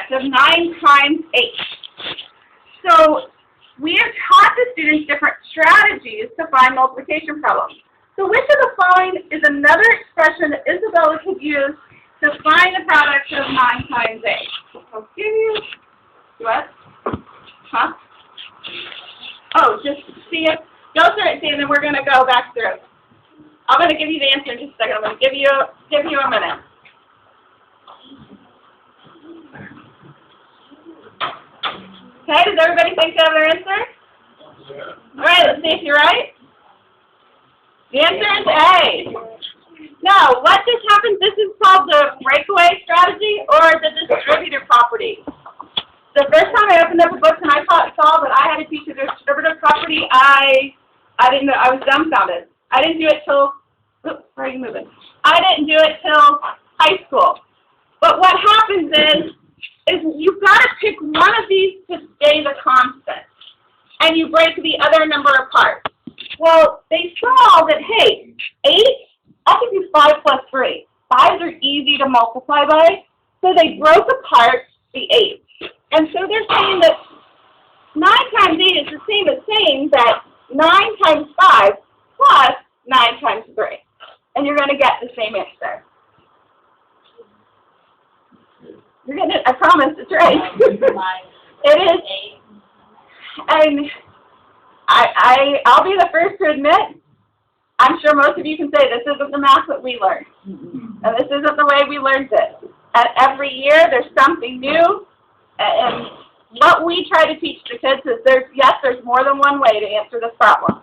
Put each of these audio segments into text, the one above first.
product of 9 times 8. So we have taught the students different strategies to find multiplication problems. So which of the following is another expression that Isabella could use to find the product of 9 times 8? I'll give you, what? Huh? Oh, just see it. Go through it, see, and then we're going to go back through. I'm going to give you the answer in just a second. I'm going to give you a minute. Okay, does everybody think they have their answer? All right, let's see if you're right. The answer is A. Now, what just happens, this is called the breakaway strategy or the distributive property. The first time I opened up a book and I saw that I had to teach a distributive property, I didn't know, I was dumbfounded. I didn't do it till, oops, where are you moving? I didn't do it till high school. But what happens is you've got to pick one of these to stay the constant, and you break the other number apart. Well, they saw that, hey, 8, I can do 5 plus 3. 5s are easy to multiply by, so they broke apart the 8. And so they're saying that 9 times 8 is the same as saying that 9 times 5 plus 9 times 3. And you're going to get the same answer. You're going to, I promise, it's right. It is. And I'll be the first to admit, I'm sure most of you can say this isn't the math that we learned. And this isn't the way we learned it. And every year there's something new. And what we try to teach the kids is there's more than one way to answer this problem.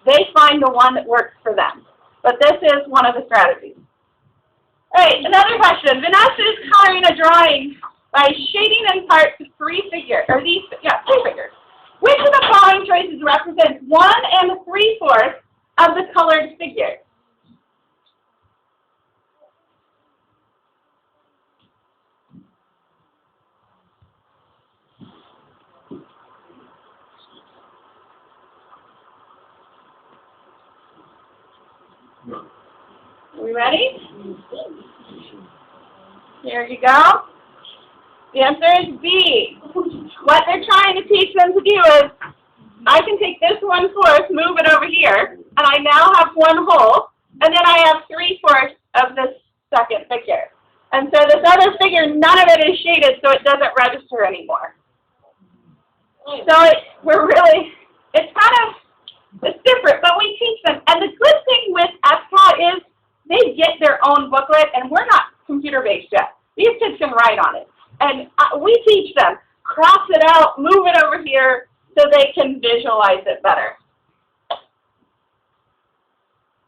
They find the one that works for them. But this is one of the strategies. All right, another question. Vanessa is coloring a drawing by shading in parts of 3 figures, or these, 3 figures. Which of the following choices represents 1 3/4 of the colored figure? Are we ready? Here you go. The answer is B. What they're trying to teach them to do is, I can take this 1/4, move it over here, and I now have 1 hole, and then I have 3/4 of this second figure. And so this other figure, none of it is shaded, so it doesn't register anymore. So it's different, but we teach them. And the good thing with Fcat is they get their own booklet, and we're not computer-based yet. These kids can write on it. And we teach them, cross it out, move it over here, so they can visualize it better.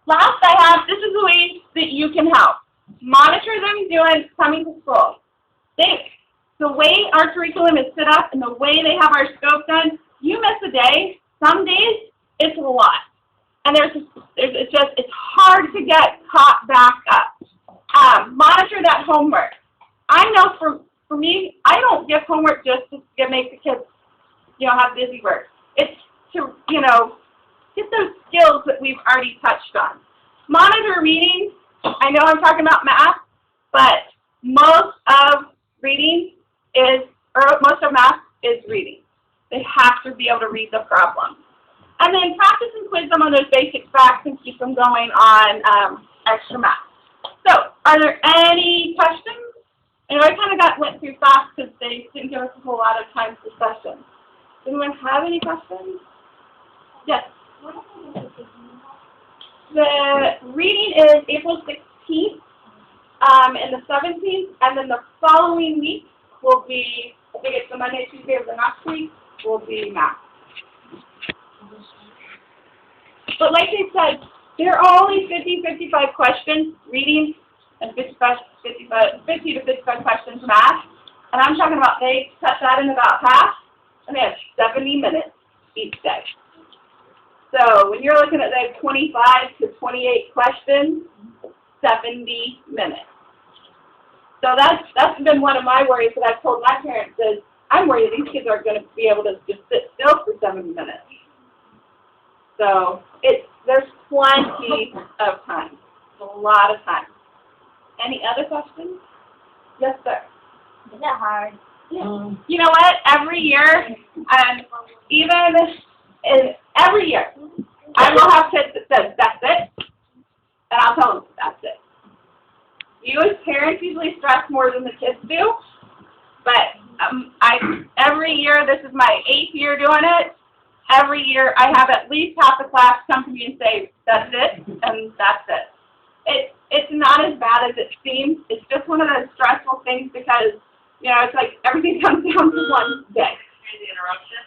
Last this is the way that you can help. Monitor them coming to school. Think, the way our curriculum is set up and the way they have our scope done, you miss a day, some days, it's a lot. And it's hard to get caught back up. Monitor that homework. I know for me, I don't give homework just to make the kids, have busy work. It's to, get those skills that we've already touched on. Monitor reading. I know I'm talking about math, but most of math is reading. They have to be able to read the problem. And then practice and quiz them on those basic facts and keep them going on extra math. So, are there any questions? I know I kind of went through fast because they didn't give us a whole lot of time for session. Does anyone have any questions? Yes. The reading is April 16th and the 17th, and then the following week will be, I think it's the Monday, Tuesday of the next week, will be math. But like I said, there are only 55 questions reading and 50 to 55 questions math. And I'm talking about they cut that in about half, and they have 70 minutes each day. So when you're looking at the 25 to 28 questions, 70 minutes. So that's been one of my worries that I've told my parents is, I'm worried that these kids aren't going to be able to just sit still for 70 minutes. So there's plenty of time, a lot of time. Any other questions? Yes, sir. Is it hard? You know what? Every year, every year, I will have kids that says, that's it, and I'll tell them, that's it. You as parents usually stress more than the kids do, but every year, this is my 8th year doing it, every year I have at least half the class come to me and say, that's it, and that's it. It's not as bad as it seems. It's just one of those stressful things because, you know, it's like everything comes down to one day. Excuse the interruption.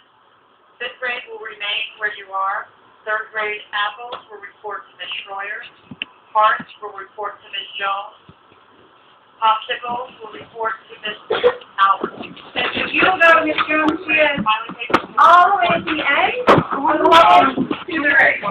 5th grade will remain where you are. 3rd grade apples will report to Ms. Schroyer. Hearts will report to Ms. Jones. Popsicles will report to Ms. Albert. If you go to Ms. Jones, she is Finally, take all the way at the end, on the level to the right.